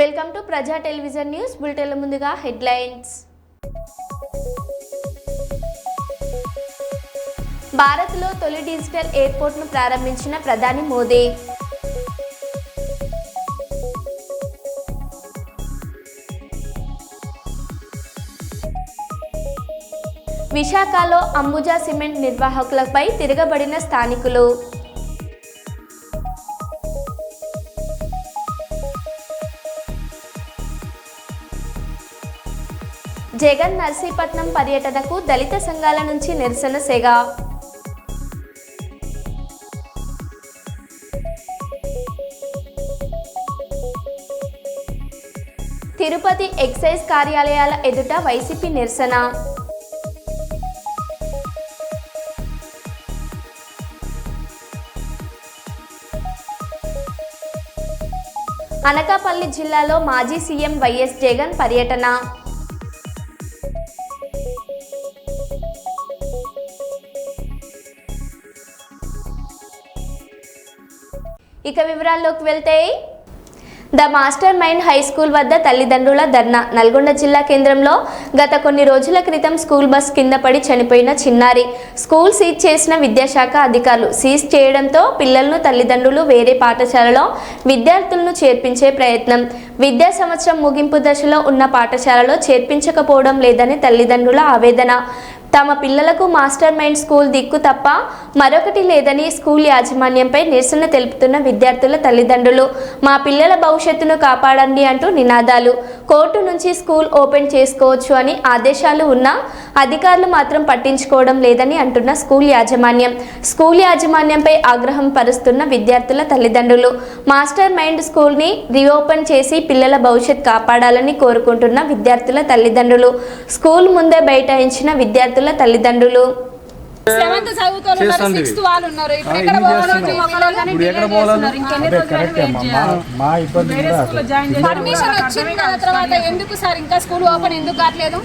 Welcome to ప్రజా television news బులెటిన్ల ముందుగా headlines. భారత్లో తొలి డిజిటల్ ఎయిర్పోర్ట్ను ప్రారంభించిన ప్రధాని మోదీ. విశాఖలో అంబుజా సిమెంట్ నిర్వాహకులపై తిరగబడిన స్థానికులు. జగన్ నర్సీపట్నం పర్యటనకు దళిత సంఘాల నుంచి నిరసన సెగ. తిరుపతి ఎక్సైజ్ కార్యాలయాల ఎదుట వైసీపీ నిరసన. అనకాపల్లి జిల్లాలో మాజీ సీఎం వైఎస్ జగన్ పర్యటన. ఇక వివరాల్లోకి వెళ్తే the master mind high school వద్ద తల్లిదండ్రుల ధర్నా. నల్గొండ జిల్లా కేంద్రంలో గత కొన్ని రోజుల క్రితం స్కూల్ బస్ కింద పడి చనిపోయిన చిన్నారి స్కూల్ సీజ్ చేసిన విద్యాశాఖ అధికారులు. సీజ్ చేయడంతో పిల్లలను తల్లిదండ్రులు వేరే పాఠశాలలో విద్యార్థులను చేర్పించే ప్రయత్నం. విద్యా సంవత్సరం ముగింపు దశలో ఉన్న పాఠశాలలో చేర్పించకపోవడం లేదని తల్లిదండ్రుల ఆవేదన. తమ పిల్లలకు మాస్టర్ మైండ్ స్కూల్ దిక్కు తప్ప మరొకటి లేదని స్కూల్ యాజమాన్యంపై నిరసన తెలుపుతున్న విద్యార్థుల తల్లిదండ్రులు. మా పిల్లల భవిష్యత్తును కాపాడండి అంటూ నినాదాలు. కోర్టు నుంచి స్కూల్ ఓపెన్ చేసుకోవచ్చు అని ఆదేశాలు ఉన్నా అధికారులు మాత్రం పట్టించుకోవడం లేదని అంటున్న స్కూల్ యాజమాన్యం. స్కూల్ యాజమాన్యంపై ఆగ్రహం పరుస్తున్న విద్యార్థుల తల్లిదండ్రులు. మాస్టర్ మైండ్ స్కూల్ని రీఓపెన్ చేసి పిల్లల భవిష్యత్ కాపాడాలని కోరుకుంటున్న విద్యార్థుల తల్లిదండ్రులు. స్కూల్ ముందే బైఠాయించిన విద్యార్థుల తల్లిదండ్రులు. పర్మిషన్ వచ్చిన తర్వాత ఎందుకు సార్ ఇంకా స్కూల్ ఓపెన్ ఎందుకు కావట్లేదు?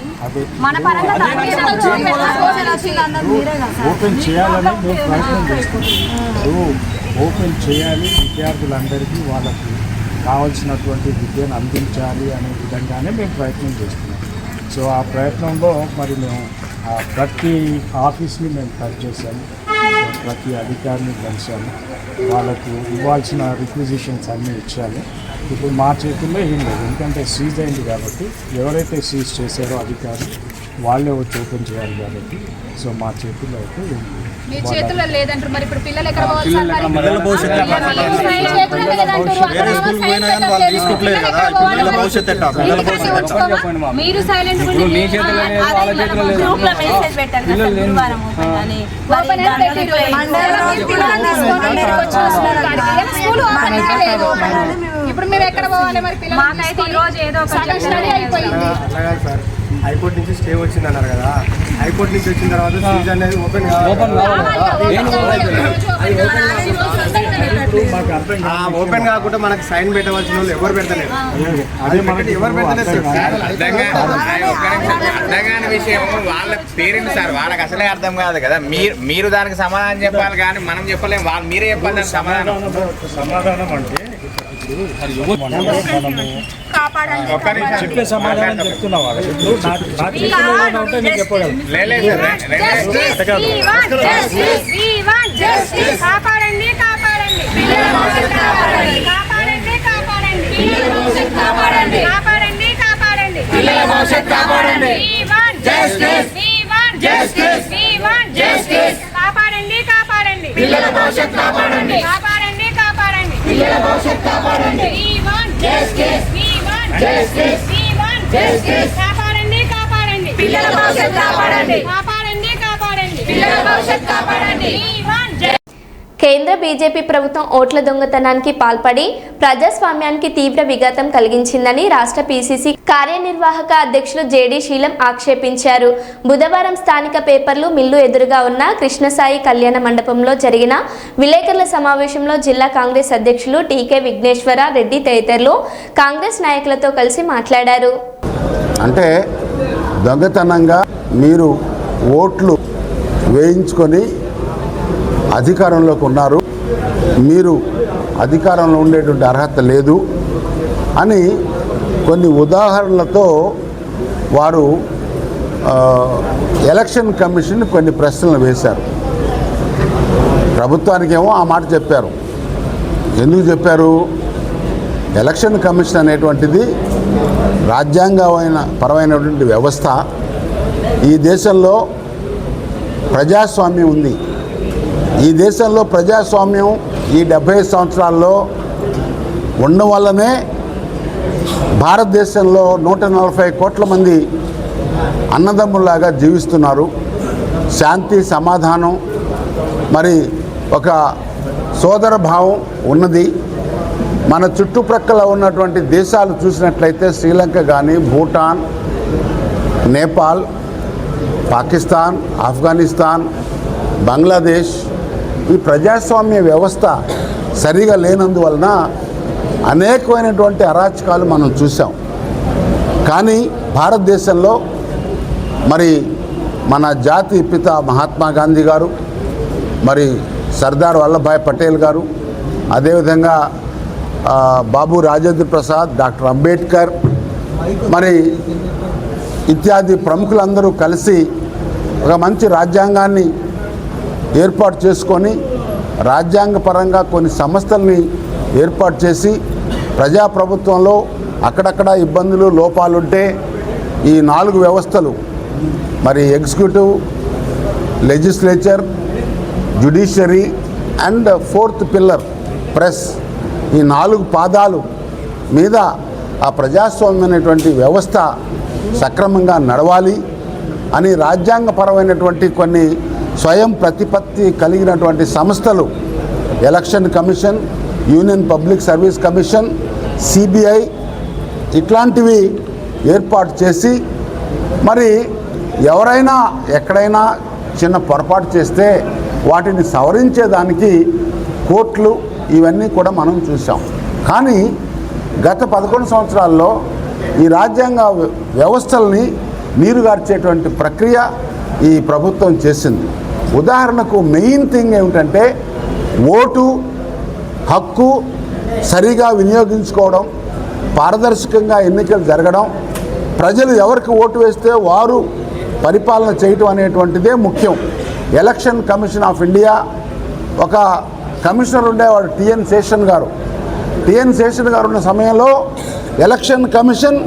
మన పరంగా ఓపెన్ చేయాలని మేము ప్రయత్నం చేస్తున్నాం. ఓపెన్ చేయాలి, విద్యార్థులందరికీ వాళ్ళకి కావాల్సినటువంటి విద్యను అందించాలి అనే విధంగానే మేము ప్రయత్నం చేస్తున్నాం. సో ఆ ప్రయత్నంలో మరి మేము ప్రతి ఆఫీస్ని మేము టచ్ చేశాము, ప్రతి అధికారిని కలిసాము, వాళ్ళకు ఇవ్వాల్సిన రిక్విజిషన్స్ అన్నీ ఇచ్చాము. ఇప్పుడు మా చేతుల్లో ఏం లేదు, ఎందుకంటే సీజ్ అయింది కాబట్టి ఎవరైతే సీజ్ చేశారో అధికారులు వాళ్ళే వచ్చి ఓపెన్ చేయాలి కాబట్టి. సో మా చేతుల్లో అయితే మీ చేతుల్లో లేదంటారు. మరి ఇప్పుడు పిల్లలు ఎక్కడ పోవాలి? మీరు సైలెంట్ ఇప్పుడు మేము ఎక్కడ పోవాలి? మరి హైకోర్టు నుంచి స్టే వచ్చింది అన్నారు కదా, హైకోర్టు నుంచి వచ్చిన తర్వాత సీజ్ అనేది ఓపెన్ ఓపెన్ కాకుండా మనకు సైన్ పెట్టవలసిన వాళ్ళు ఎవరు పెడతలేరు. ఎవరు పెట్టలేదు అర్థం విషయం వాళ్ళ పేరెంట్స్ సార్, వాళ్ళకి అసలే అర్థం కాదు కదా. మీరు దానికి సమాధానం చెప్పాలి కానీ మనం చెప్పలేము. వాళ్ళు మీరే చెప్పాలి దానికి సమాధానం అంటే చెప్పే సమాధానం చెప్తున్నా వాళ్ళకి. కాపాడండి కాపాడండి కాపాడండి కాపాడండి కాపాడండి కాపాడండి పిల్లల భవిష్యత్ కాపాడండి. కాపాడండి కాపాడండి పిల్లల భవిష్యత్ కాపాడండి. కాపాడండి కాపాడండి పిల్లల భవిష్యత్ కాపాడండి. కాపాడండి కాపాడండి పిల్లల భవిష్యత్ కాపాడండి. కాపాడండి కాపాడండి పిల్లల భవిష్యత్ కాపాడండి. కేంద్ర బీజేపీ ప్రభుత్వం ఓట్ల దొంగతనానికి పాల్పడి ప్రజాస్వామ్యానికి తీవ్ర విఘాతం కలిగించిందని రాష్ట్ర పీసీసీ కార్యనిర్వాహక అధ్యక్షులు జేడీ శీలం ఆక్షేపించారు. బుధవారం స్థానిక పేపర్లు మిల్లు ఎదురుగా ఉన్న కృష్ణసాయి కళ్యాణ మండపంలో జరిగిన విలేకరుల సమావేశంలో జిల్లా కాంగ్రెస్ అధ్యక్షులు టీకే విఘ్నేశ్వర రెడ్డి తదితరులు కాంగ్రెస్ నాయకులతో కలిసి మాట్లాడారు. అంటే దొంగతనంగా మీరు ఓట్లు వేయించుకొని అధికారంలోకి ఉన్నారు, మీరు అధికారంలో ఉండేటువంటి అర్హత లేదు అని కొన్ని ఉదాహరణలతో వారు ఎలక్షన్ కమిషన్ కొన్ని ప్రశ్నలు వేశారు. ప్రభుత్వానికేమో ఆ మాట చెప్పారు. ఎందుకు చెప్పారు? ఎలక్షన్ కమిషన్ అనేటువంటిది పరమైనటువంటి వ్యవస్థ. ఈ దేశంలో ప్రజాస్వామ్యం ఉంది. ఈ దేశంలో ప్రజాస్వామ్యం ఈ 70 సంవత్సరాల్లో ఉండడం వల్లనే భారతదేశంలో 140 కోట్ల మంది అన్నదమ్ముల్లాగా జీవిస్తున్నారు. శాంతి, సమాధానం, మరి ఒక సోదర భావం ఉన్నది. మన చుట్టుప్రక్కల ఉన్నటువంటి దేశాలు చూసినట్లయితే శ్రీలంక కానీ, భూటాన్, నేపాల్, పాకిస్తాన్, ఆఫ్ఘనిస్తాన్, బంగ్లాదేశ్, ఈ ప్రజాస్వామ్య వ్యవస్థ సరిగా లేనందువలన అనేకమైనటువంటి అరాచకాలు మనం చూసాం. కానీ భారతదేశంలో మరి మన జాతి పిత మహాత్మా గాంధీ గారు, మరి సర్దార్ వల్లభాయ్ పటేల్ గారు, అదేవిధంగా బాబు రాజేంద్ర ప్రసాద్, డాక్టర్ అంబేద్కర్, మరి ఇత్యాది ప్రముఖులందరూ కలిసి ఒక మంచి రాజ్యాంగాన్ని ఏర్పాటు చేసుకొని రాజ్యాంగపరంగా కొన్ని సంస్థల్ని ఏర్పాటు చేసి ప్రజాప్రభుత్వంలో అక్కడక్కడ ఇబ్బందులు, లోపాలుంటే ఈ 4 వ్యవస్థలు, మరి executive, legislature, judiciary and 4th pillar press, ఈ 4 పాదాలు మీద ఆ ప్రజాస్వామ్యమైనటువంటి వ్యవస్థ సక్రమంగా నడవాలి అని రాజ్యాంగపరమైనటువంటి కొన్ని స్వయం ప్రతిపత్తి కలిగినటువంటి సంస్థలు, election commission, union public service commission, CBI ఇట్లాంటివి ఏర్పాటు చేసి మరి ఎవరైనా ఎక్కడైనా చిన్న పొరపాటు చేస్తే వాటిని సవరించేదానికి కోర్టులు ఇవన్నీ కూడా మనం చూసాం. కానీ గత 11 సంవత్సరాల్లో ఈ రాజ్యాంగ వ్యవస్థల్ని నీరుగార్చేటువంటి ప్రక్రియ ఈ ప్రభుత్వం చేసింది. ఉదాహరణకు మెయిన్ థింగ్ ఏమిటంటే ఓటు హక్కు సరిగా వినియోగించుకోవడం, పారదర్శకంగా ఎన్నికలు జరగడం, ప్రజలు ఎవరికి ఓటు వేస్తే వారు పరిపాలన చేయటం అనేటువంటిదే ముఖ్యం. ఎలక్షన్ కమిషన్ ఆఫ్ ఇండియా ఒక కమిషనర్ ఉండేవాడు, టిఎన్ శేషన్ గారు ఉన్న సమయంలో election commission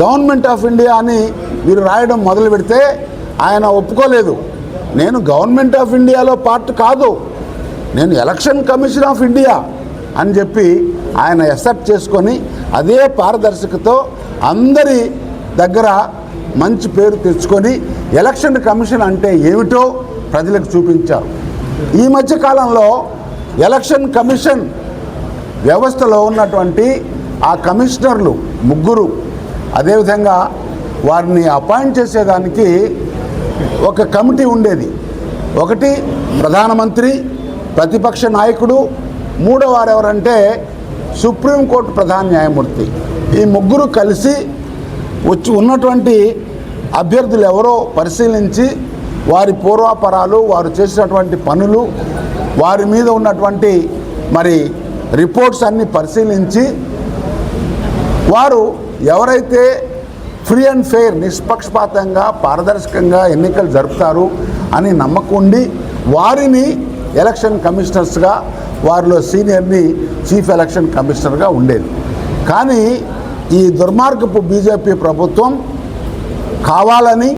government of India అని మీరు రాయడం మొదలు పెడితే ఆయన ఒప్పుకోలేదు. నేను గవర్నమెంట్ ఆఫ్ ఇండియాలో పార్ట్ కాదు, నేను ఎలక్షన్ కమిషన్ ఆఫ్ ఇండియా అని చెప్పి ఆయన ఎక్సెప్ట్ చేసుకొని అదే పారదర్శకతో అందరి దగ్గర మంచి పేరు తెచ్చుకొని ఎలక్షన్ కమిషన్ అంటే ఏమిటో ప్రజలకు చూపించారు. ఈ మధ్యకాలంలో ఎలక్షన్ కమిషన్ వ్యవస్థలో ఉన్నటువంటి ఆ కమిషనర్లు 3, అదేవిధంగా వారిని అపాయింట్ చేసేదానికి ఒక కమిటీ ఉండేది. ఒకటి ప్రధానమంత్రి, ప్రతిపక్ష నాయకుడు, 3వ వారు ఎవరంటే సుప్రీంకోర్టు ప్రధాన న్యాయమూర్తి. ఈ 3 కలిసి వచ్చి ఉన్నటువంటి అభ్యర్థులు ఎవరో పరిశీలించి వారి పూర్వాపరాలు, వారు చేసినటువంటి పనులు, వారి మీద ఉన్నటువంటి మరి రిపోర్ట్స్ అన్నీ పరిశీలించి వారు ఎవరైతే ఫ్రీ అండ్ ఫెయిర్, నిష్పక్షపాతంగా, పారదర్శకంగా ఎన్నికలు జరుపుతారు అని నమ్మకం ఉండి వారిని ఎలక్షన్ కమిషనర్స్గా, వారిలో సీనియర్ని చీఫ్ ఎలక్షన్ కమిషనర్గా ఉండేది. కానీ ఈ దుర్మార్గపు బీజేపీ ప్రభుత్వం కావాలని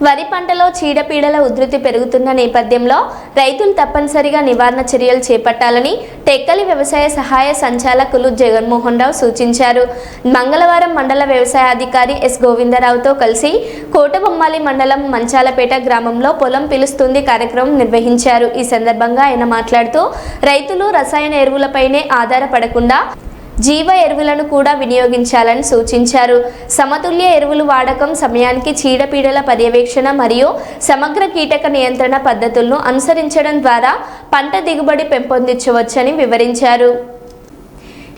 వరి పంటలో చీడపీడల ఉధృతి పెరుగుతున్న నేపథ్యంలో రైతులు తప్పనిసరిగా నివారణ చర్యలు చేపట్టాలని టెక్కలి వ్యవసాయ సహాయ సంచాలకులు జగన్మోహన్ రావు సూచించారు. మంగళవారం మండల వ్యవసాయ అధికారి ఎస్ గోవిందరావుతో కలిసి కోటబొమ్మాలి మండలం మంచాలపేట గ్రామంలో పొలం పిలుస్తుంది కార్యక్రమం నిర్వహించారు. ఈ సందర్భంగా ఆయన మాట్లాడుతూ రైతులు రసాయన ఎరువులపైనే ఆధారపడకుండా జీవ ఎరువులను కూడా వినియోగించాలని సూచించారు. సమతుల్య ఎరువులు వాడకం, సమయానికి చీడపీడల పర్యవేక్షణ మరియు సమగ్ర కీటక నియంత్రణ పద్ధతులను అనుసరించడం ద్వారా పంట దిగుబడి పెంపొందించవచ్చని వివరించారు.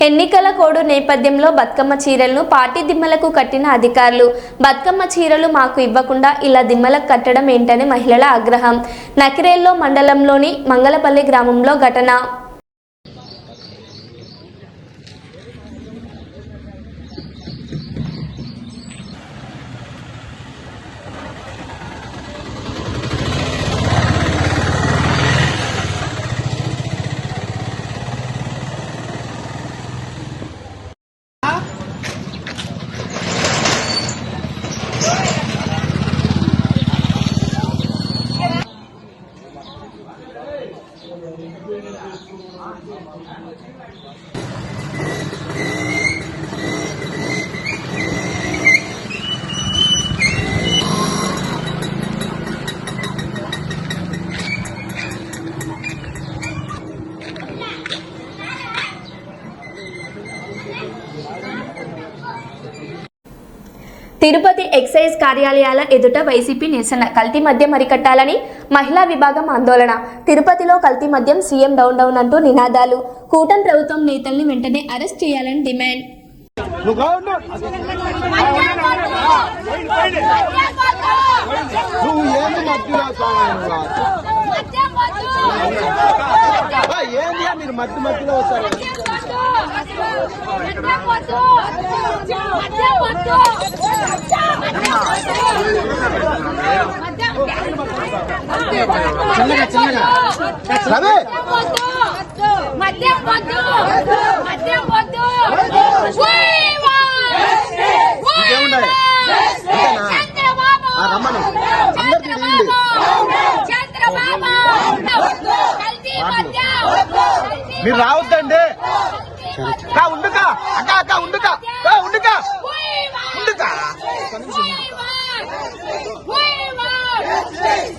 ఎన్నికల కోడ్ నేపథ్యంలో బతుకమ్మ చీరలను పార్టీ దిమ్మలకు కట్టిన అధికారులు. బతుకమ్మ చీరలు మాకు ఇవ్వకుండా ఇలా దిమ్మలకు కట్టడం ఏంటని మహిళల ఆగ్రహం. నకిరేల్లో మండలంలోని మంగళపల్లి గ్రామంలో ఘటన. తిరుపతి ఎక్సైజ్ కార్యాలయాల ఎదుట వైసీపీ నిరసన. కల్తీ మద్యం అరికట్టాలని మహిళా విభాగం ఆందోళన. తిరుపతిలో కల్తీ మద్యం సీఎం డౌన్ డౌన్ అంటూ నినాదాలు. కూటమి ప్రభుత్వం నేతల్ని వెంటనే అరెస్ట్ చేయాలని డిమాండ్. మీరు మధ్యలో వస్తారు. మీరు రావద్దండి. ఉండుక అక్క అక్క ఉండుక ఉండుక ఉండుక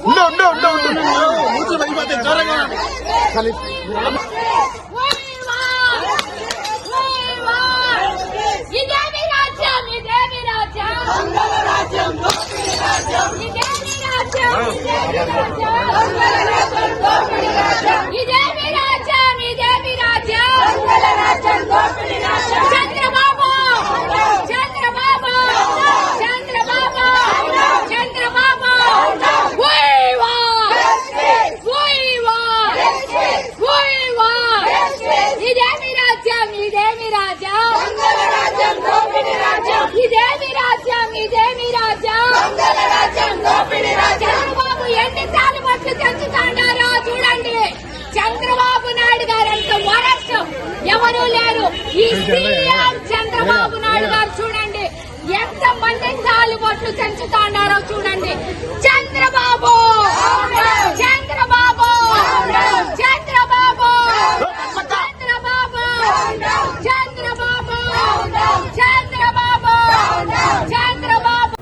ఉండు ఉండు ఉండు మూతులు పడిపోతే జ్వరంగా చూడండి, చంద్రబాబు నాయుడు గారు ఎంత వరస్ట్ ఎవరు లేరు. ఈ సీఎం చంద్రబాబు నాయుడు గారు చూడండి ఎంత మంది తాలిబొట్లు పెంచుతాడారో చూడండి. చంద్రబాబు చంద్రబాబు చంద్రబాబు చంద్రబాబు చంద్రబాబు చంద్రబాబు చంద్రబాబు.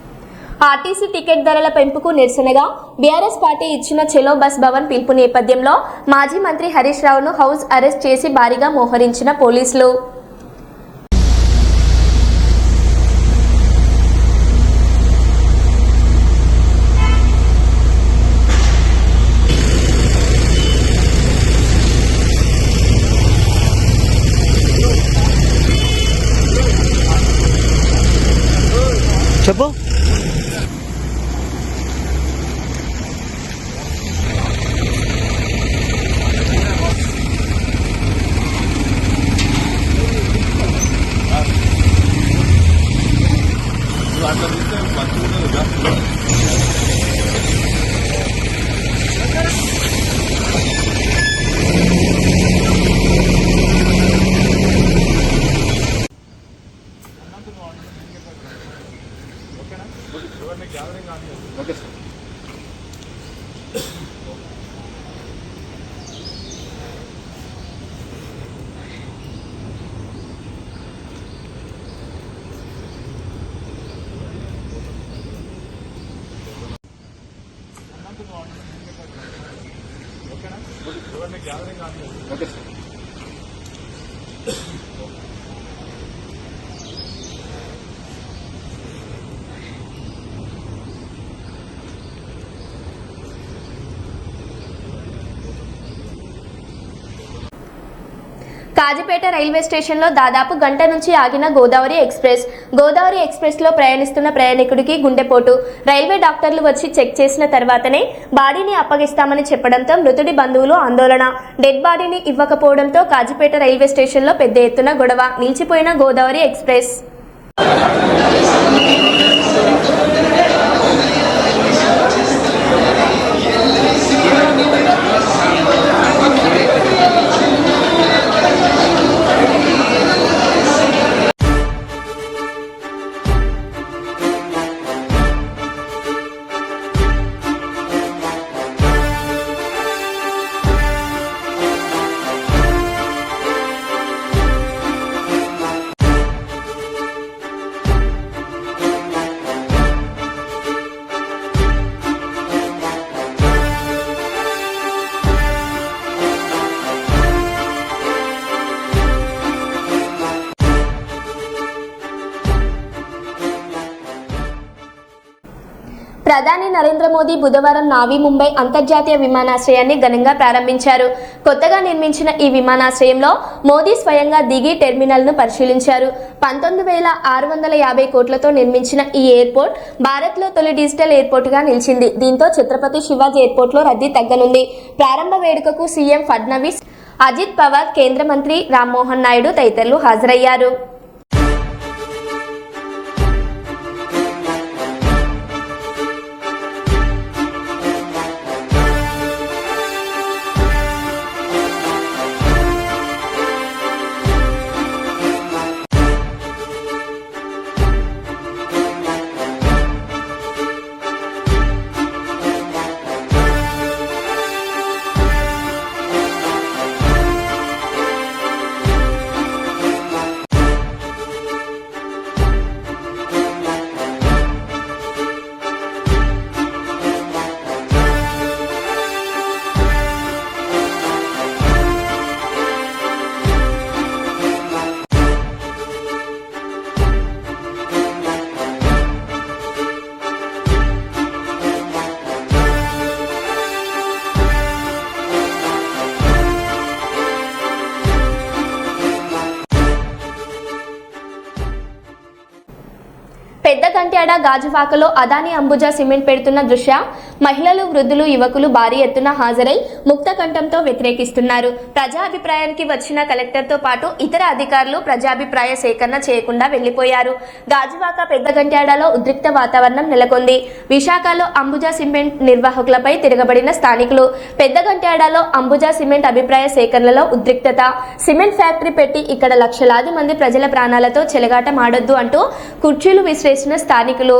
ఆర్టీసీ టికెట్ ధరల పెంపుకు నిరసనగా బీఆర్ఎస్ పార్టీ ఇచ్చిన చెలో బస్ భవన్ పిలుపు నేపథ్యంలో మాజీ మంత్రి హరీష్ రావును హౌస్ అరెస్ట్ చేసి భారీగా మోహరించిన పోలీసులు. చెప్పు. కాజీపేట రైల్వే స్టేషన్లో దాదాపు గంట నుంచి ఆగిన గోదావరి ఎక్స్ప్రెస్లో ప్రయాణిస్తున్న ప్రయాణికుడికి గుండెపోటు. రైల్వే డాక్టర్లు వచ్చి చెక్ చేసిన తర్వాతనే బాడీని అప్పగిస్తామని చెప్పడంతో మృతుడి బంధువులు ఆందోళన. డెడ్ బాడీని ఇవ్వకపోవడంతో కాజీపేట రైల్వే స్టేషన్లో పెద్ద ఎత్తున గొడవ. నిలిచిపోయిన గోదావరి ఎక్స్ప్రెస్. ప్రధాని నరేంద్ర మోదీ బుధవారం నావీ ముంబై అంతర్జాతీయ విమానాశ్రయాన్ని ఘనంగా ప్రారంభించారు. కొత్తగా నిర్మించిన ఈ విమానాశ్రయంలో మోదీ స్వయంగా దిగి టెర్మినల్ను పరిశీలించారు. 19,650 కోట్లతో నిర్మించిన ఈ ఎయిర్పోర్ట్ భారత్లో తొలి డిజిటల్ ఎయిర్పోర్ట్గా నిలిచింది. దీంతో ఛత్రపతి శివాజీ ఎయిర్పోర్ట్లో రద్దీ తగ్గనుంది. ప్రారంభ వేడుకకు సీఎం ఫడ్నవీస్, అజిత్ పవార్, కేంద్ర మంత్రి రామ్మోహన్ నాయుడు తదితరులు హాజరయ్యారు. పెద్దగంట్యాడ గాజువాకలో అదాని అంబుజా సిమెంట్ పెడుతున్న దృశ్య మహిళలు, వృద్ధులు, యువకులు భారీ ఎత్తున హాజరై ముక్తకంఠంతో వ్యతిరేకిస్తున్నారు. ప్రజాభిప్రాయానికి వచ్చిన కలెక్టర్తో పాటు ఇతర అధికారులు ప్రజాభిప్రాయ సేకరణ చేయకుండా వెళ్లిపోయారు. గాజువాక, పెద్దగంట్యాడలో ఉద్రిక్త వాతావరణం నెలకొంది. విశాఖలో అంబుజా సిమెంట్ నిర్వాహకులపై తిరగబడిన స్థానికులు. పెద్దగంట్యాడలో అంబుజా సిమెంట్ అభిప్రాయ సేకరణలో ఉద్రిక్తత. సిమెంట్ ఫ్యాక్టరీ పెట్టి ఇక్కడ లక్షలాది మంది ప్రజల ప్రాణాలతో చెలగాటం ఆడొద్దు అంటూ కుర్చీలు విసిరేసిన స్థానికులు.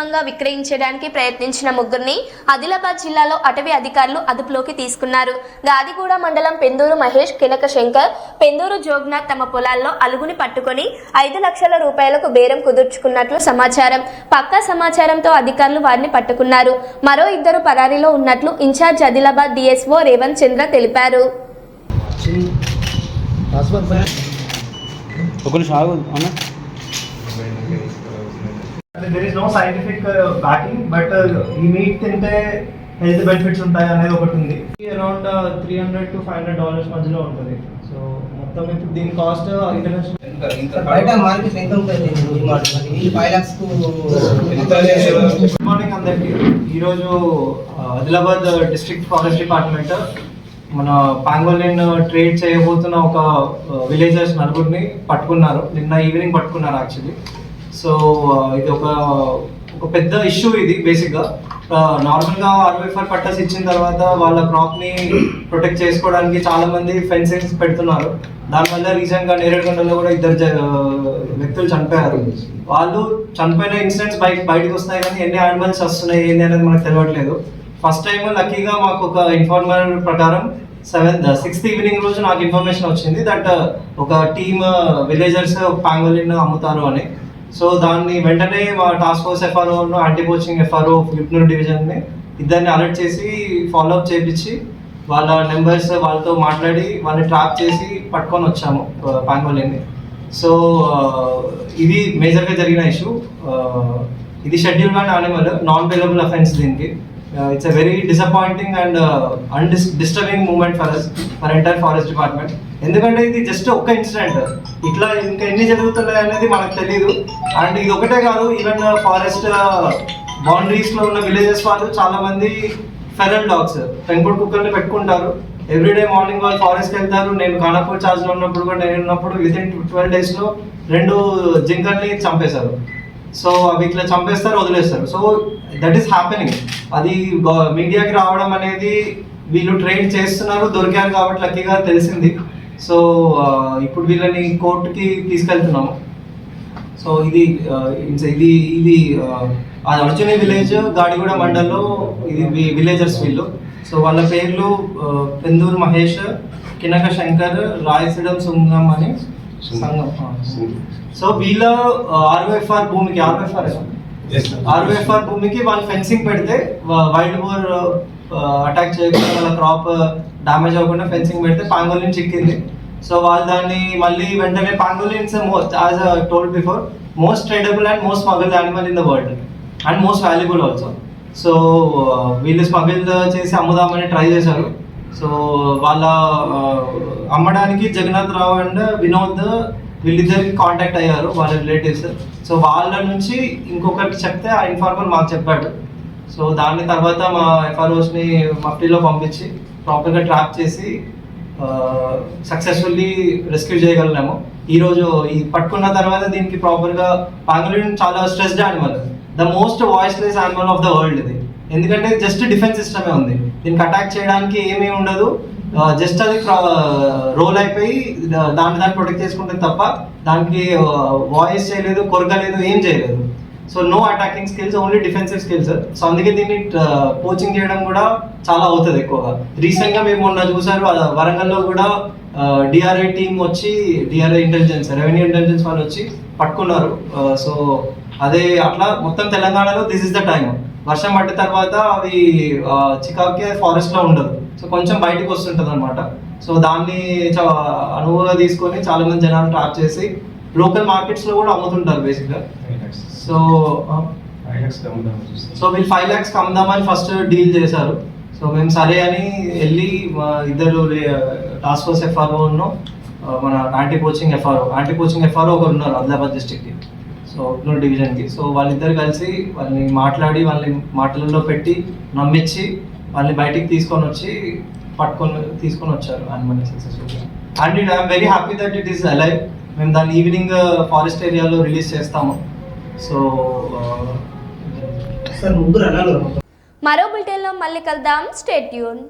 అక్రమంగా విక్రయించడానికి ప్రయత్నించిన ముగ్గురిని ఆదిలాబాద్ జిల్లాలో అటవీ అధికారులు అదుపులోకి తీసుకున్నారు. గాదిగూడ మండలం పెందూరు మహేష్, కినక శంకర్, పెందూరు జోగ్నాథ్ తమ పొలాల్లో అలుగుని పట్టుకొని 5 లక్షల రూపాయలకు బేరం కుదుర్చుకున్నట్లు సమాచారం. పక్కా సమాచారంతో అధికారులు వారిని పట్టుకున్నారు. మరో 2 పరారీలో ఉన్నట్లు ఇన్ఛార్జ్ ఆదిలాబాద్ డిఎస్ఓ రేవంత్ చంద్ర తెలిపారు. There is no scientific backing, but ఈ మీట్ తింటే హెల్త్ బెనిఫిట్స్ ఉంటాయి అనేది ఒకటి ఉంది. అరౌండ్ $300 to $500 మధ్యలో ఉంటుంది. సో మొత్తం ఇప్పుడు దీని కాస్ట్ ఇంటర్నేషనల్ బయట మార్కెట్ ఎంత ఉంటుంది? గుడ్ మార్నింగ్ అందరికి. ఈరోజు ఆదిలాబాద్ డిస్ట్రిక్ట్ ఫారెస్ట్ డిపార్ట్మెంట్ మన పాంగోలిన్ ట్రేడ్ చేయబోతున్న ఒక విలేజర్స్ 4 పట్టుకున్నారు. నిన్న ఈవినింగ్ పట్టుకున్నారు యాక్చువల్లీ. సో ఇది ఒక పెద్ద ఇష్యూ. ఇది బేసిక్గా నార్మల్గా ROFR పట్టాస్ ఇచ్చిన తర్వాత వాళ్ళ క్రాప్ని ప్రొటెక్ట్ చేసుకోవడానికి చాలామంది ఫెన్సింగ్స్ పెడుతున్నారు. దానివల్ల రీసెంట్గా నేరేడుగొండలో కూడా 2 వ్యక్తులు చనిపోయారు. వాళ్ళు చనిపోయిన ఇన్సిడెంట్స్ బయటకు వస్తున్నాయి, కానీ ఎన్ని యానిమల్స్ వస్తున్నాయి ఏంటి అనేది మనకు తెలియట్లేదు. ఫస్ట్ టైం లక్కీగా మాకు ఒక ఇన్ఫార్మర్ ప్రకారం 6th ఈవినింగ్ రోజు నాకు ఇన్ఫర్మేషన్ వచ్చింది దట్ ఒక టీమ్ విలేజర్స్ పాంగోలిన్ అమ్ముతారు అని. సో దాన్ని వెంటనే మా task force FRO anti poaching FRO విప్నూర్ డివిజన్ని ఇద్దరిని అలర్ట్ చేసి ఫాలోఅప్ చేయించి వాళ్ళ నెంబర్స్ వాళ్ళతో మాట్లాడి వాళ్ళని ట్రాప్ చేసి పట్టుకొని వచ్చాము పాంగోలిన్ని. సో ఇది మేజర్గా జరిగిన ఇష్యూ. ఇది schedule 1 animal, non bailable offence. దీనికి it's a very disappointing and disturbing moment for us, for entire forest department. ఎందుకంటే ఇది జస్ట్ ఒక్క ఇన్సిడెంట్, ఇట్లా ఇంకా ఎన్ని జరుగుతున్నాయి అనేది మనకు తెలియదు. అండ్ ఇది ఒకటే కాదు, ఈవెన్ ఫారెస్ట్ బౌండరీస్లో ఉన్న విలేజెస్ వాళ్ళు చాలామంది ఫెరల్ డాగ్స్, పెంపుడు కుక్కర్ని పెట్టుకుంటారు. ఎవ్రీడే మార్నింగ్ వాళ్ళు ఫారెస్ట్కి వెళ్తారు. నేను ఖానాపూర్ చార్జ్లో ఉన్నప్పుడు కూడా నేను ఉన్నప్పుడు వితిన్ 12 daysలో 2 జింకల్ని చంపేశారు. సో అవి ఇట్లా చంపేస్తారు, వదిలేస్తారు. So that is happening. అది మీడియాకి రావడం అనేది వీళ్ళు ట్రైన్ చేస్తున్నారు, దొరికారు కాబట్టి లక్కీగా తెలిసింది. సో ఇప్పుడు వీళ్ళని కోర్టుకి తీసుకెళ్తున్నాము. సో ఇది అర్జుని విలేజ్, గాడిగూడ మండల్లో ఇది విలేజర్స్ వీళ్ళు. సో వాళ్ళ పేర్లు పెందూరు మహేష్, కినక శంకర్, రాయసిడం సుంగం అని సంఘం. సో వీళ్ళ ROFR భూమికి వాళ్ళు ఫెన్సింగ్ పెడితే వైల్డ్ బోర్ అటాక్ చేయకుండా వాళ్ళ క్రాప్ డ్యామేజ్ అవ్వకుండా ఫెన్సింగ్ పెడితే పాంగోలిన్ చిక్కింది. సో వాళ్ళు దాన్ని మళ్ళీ వెంటనే pangolins as told before most tradable and most smuggled animal in the world and most valuable also. So వీళ్ళు స్మగుల్ చేసి అమ్ముదామని ట్రై చేశారు. సో వాళ్ళ అమ్మడానికి జగన్నాథ్ రావు అండ్ వినోద్ వీళ్ళిద్దరికి కాంటాక్ట్ అయ్యారు, వాళ్ళ రిలేటివ్స్. సో వాళ్ళ నుంచి ఇంకొకరికి చెప్తే ఆ ఇన్ఫార్మర్ మాకు చెప్పాడు. సో దాని తర్వాత మా FROస్ని మఫ్టీలో పంపించి ప్రాపర్గా ట్రాప్ చేసి సక్సెస్ఫుల్లీ రెస్క్యూ చేయగలిగాము. ఈరోజు ఈ పట్టుకున్న తర్వాత దీనికి ప్రాపర్గా పాంగోలిన్ చాలా stressed animal, the most voiceless animal of the world ఇది. ఎందుకంటే జస్ట్ డిఫెన్స్ సిస్టమే ఉంది, దీనికి అటాక్ చేయడానికి ఏమీ ఉండదు. జస్ట్ అది రోల్ అయిపోయి దాన్ని ప్రొటెక్ట్ చేసుకుంటుంది తప్ప దానికి వాయిస్ చేయలేదు, కొరకలేదు, ఏం చేయలేదు. So no attacking skills, only defensive skills. So అందుకే దీన్ని కోచింగ్ చేయడం కూడా చాలా అవుతుంది ఎక్కువగా. రీసెంట్గా మేము మొన్న చూసారు వరంగల్లో కూడా DRI టీమ్ వచ్చి, DRI ఇంటెలిజెన్స్, రెవెన్యూ ఇంటెలిజెన్స్ వాళ్ళు వచ్చి పట్టుకున్నారు. సో అదే అట్లా మొత్తం తెలంగాణలో దిస్ ఇస్ ద టైమ్. వర్షం పడ్డ తర్వాత అవి చికాకే ఫారెస్ట్లో ఉండదు, సో కొంచెం బయటకు వస్తుంటుంది అనమాట. సో దాన్ని అనువుగా తీసుకొని చాలా మంది జనాలు ట్రాప్ చేసి లోకల్ మార్కెట్స్లో కూడా అమ్ముతుంటారు బేసిక్గా. సో వీళ్ళు 5 lakhs అమ్ముదామని ఫస్ట్ డీల్ చేశారు. సో మేము సరే అని వెళ్ళి ఇద్దరు టాస్క్ ఫోర్స్ FRO మన యాంటీ పోచింగ్ FRO ఒకరు ఉన్నారు ఆదిలాబాద్ డిస్ట్రిక్ట్కి, సో ఉప్నూరు డివిజన్కి. సో వాళ్ళిద్దరు కలిసి వాళ్ళని మాట్లాడి వాళ్ళని మాటలలో పెట్టి నమ్మించి వాళ్ళని బయటికి తీసుకొని వచ్చారు యానిమల్ని సక్సెస్ఫుల్గా. And I'm very happy that it is alive. మేము దాన్ని ఈవినింగ్ ఫారెస్ట్ ఏరియాలో రిలీజ్ చేస్తాము. సో మరో బులెటిన్లో మళ్ళీ కలుద్దాం. Stay tune.